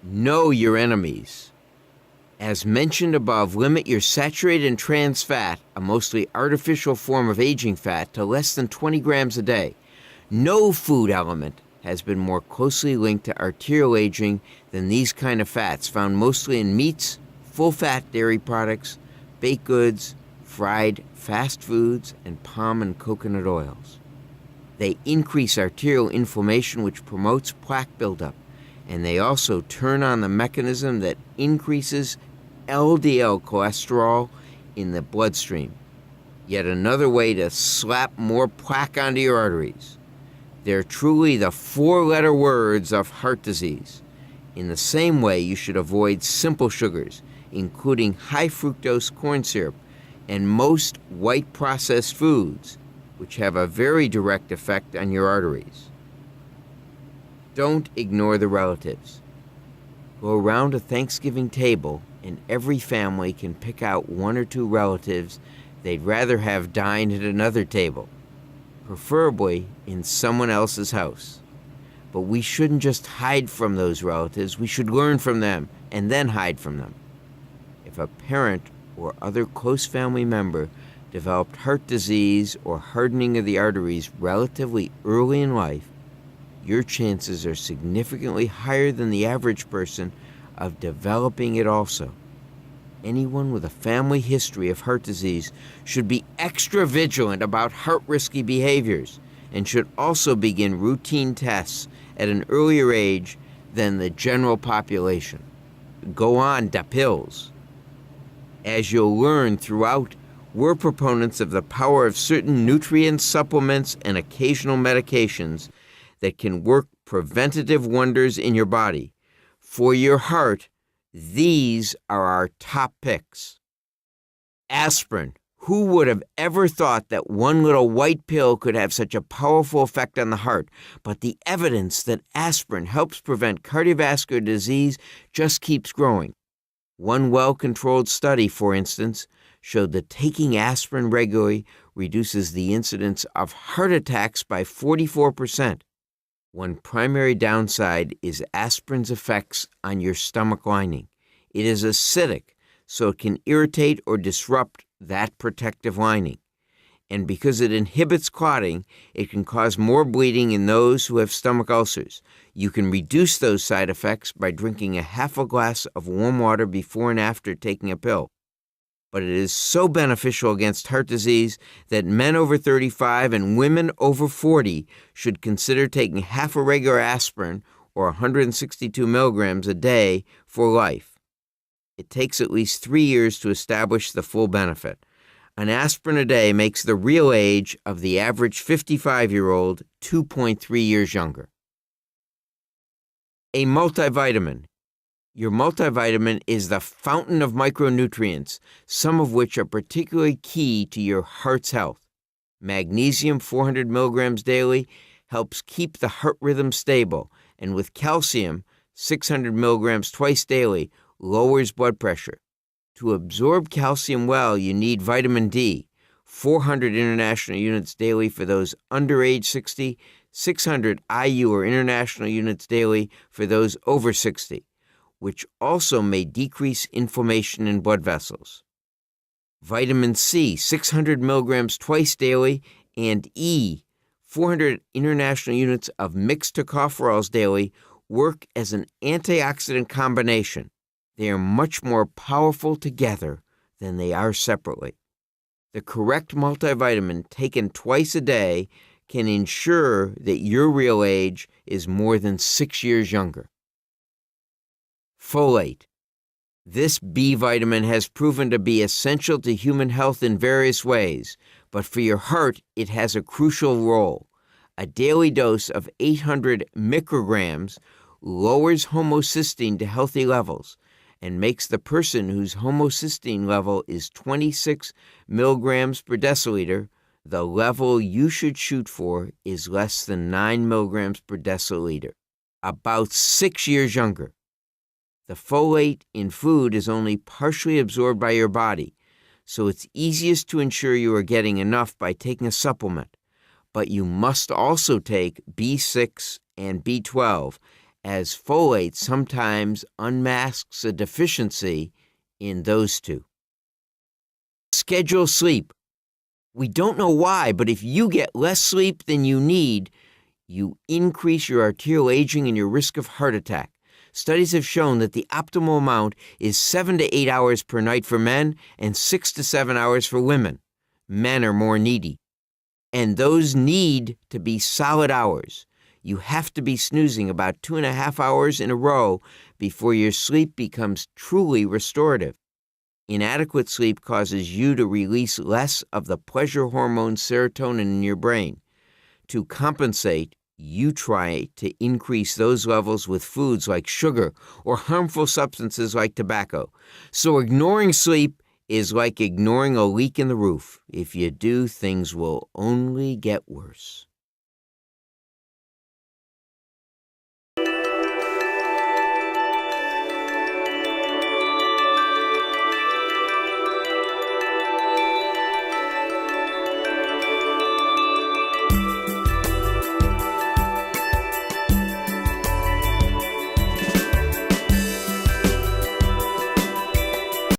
Know your enemies. As mentioned above, limit your saturated and trans fat, a mostly artificial form of aging fat, to less than 20 grams a day. No food element has been more closely linked to arterial aging than these kind of fats, found mostly in meats, full-fat dairy products, baked goods, fried fast foods, and palm and coconut oils. They increase arterial inflammation, which promotes plaque buildup, and they also turn on the mechanism that increases LDL cholesterol in the bloodstream. Yet another way to slap more plaque onto your arteries. They're truly the four-letter words of heart disease. In the same way, you should avoid simple sugars, including high fructose corn syrup and most white processed foods, which have a very direct effect on your arteries. Don't ignore the relatives. Go around a Thanksgiving table and every family can pick out one or two relatives they'd rather have dined at another table, preferably in someone else's house. But we shouldn't just hide from those relatives. We should learn from them and then hide from them. If a parent or other close family member developed heart disease or hardening of the arteries relatively early in life, your chances are significantly higher than the average person of developing it also. Anyone with a family history of heart disease should be extra vigilant about heart-risky behaviors and should also begin routine tests at an earlier age than the general population. Go on the pills. As you'll learn throughout, we're proponents of the power of certain nutrient supplements and occasional medications that can work preventative wonders in your body. For your heart, these are our top picks. Aspirin. Who would have ever thought that one little white pill could have such a powerful effect on the heart? But the evidence that aspirin helps prevent cardiovascular disease just keeps growing. One well-controlled study, for instance, showed that taking aspirin regularly reduces the incidence of heart attacks by 44%. One primary downside is aspirin's effects on your stomach lining. It is acidic, so it can irritate or disrupt that protective lining. And because it inhibits clotting, it can cause more bleeding in those who have stomach ulcers. You can reduce those side effects by drinking a half a glass of warm water before and after taking a pill. But it is so beneficial against heart disease that men over 35 and women over 40 should consider taking half a regular aspirin or 162 milligrams a day for life. It takes at least 3 years to establish the full benefit. An aspirin a day makes the real age of the average 55-year-old 2.3 years younger. A multivitamin. Your multivitamin is the fountain of micronutrients, some of which are particularly key to your heart's health. Magnesium 400 milligrams daily helps keep the heart rhythm stable, and with calcium 600 milligrams twice daily lowers blood pressure. To absorb calcium well, you need vitamin D, 400 international units daily for those under age 60, 600 IU or international units daily for those over 60. Which also may decrease inflammation in blood vessels. Vitamin C, 600 milligrams twice daily, and E, 400 international units of mixed tocopherols daily, work as an antioxidant combination. They are much more powerful together than they are separately. The correct multivitamin taken twice a day can ensure that your real age is more than 6 years younger. Folate. This B vitamin has proven to be essential to human health in various ways, but for your heart, it has a crucial role. A daily dose of 800 micrograms lowers homocysteine to healthy levels and makes the person whose homocysteine level is 26 milligrams per deciliter, the level you should shoot for is less than 9 milligrams per deciliter, about 6 years younger. The folate in food is only partially absorbed by your body, so it's easiest to ensure you are getting enough by taking a supplement. But you must also take B6 and B12, as folate sometimes unmasks a deficiency in those two. Schedule sleep. We don't know why, but if you get less sleep than you need, you increase your arterial aging and your risk of heart attack. Studies have shown that the optimal amount is 7 to 8 hours per night for men and 6 to 7 hours for women. Men are more needy. And those need to be solid hours. You have to be snoozing about 2.5 hours in a row before your sleep becomes truly restorative. Inadequate sleep causes you to release less of the pleasure hormone serotonin in your brain. To compensate, you try to increase those levels with foods like sugar or harmful substances like tobacco. So ignoring sleep is like ignoring a leak in the roof. If you do, things will only get worse.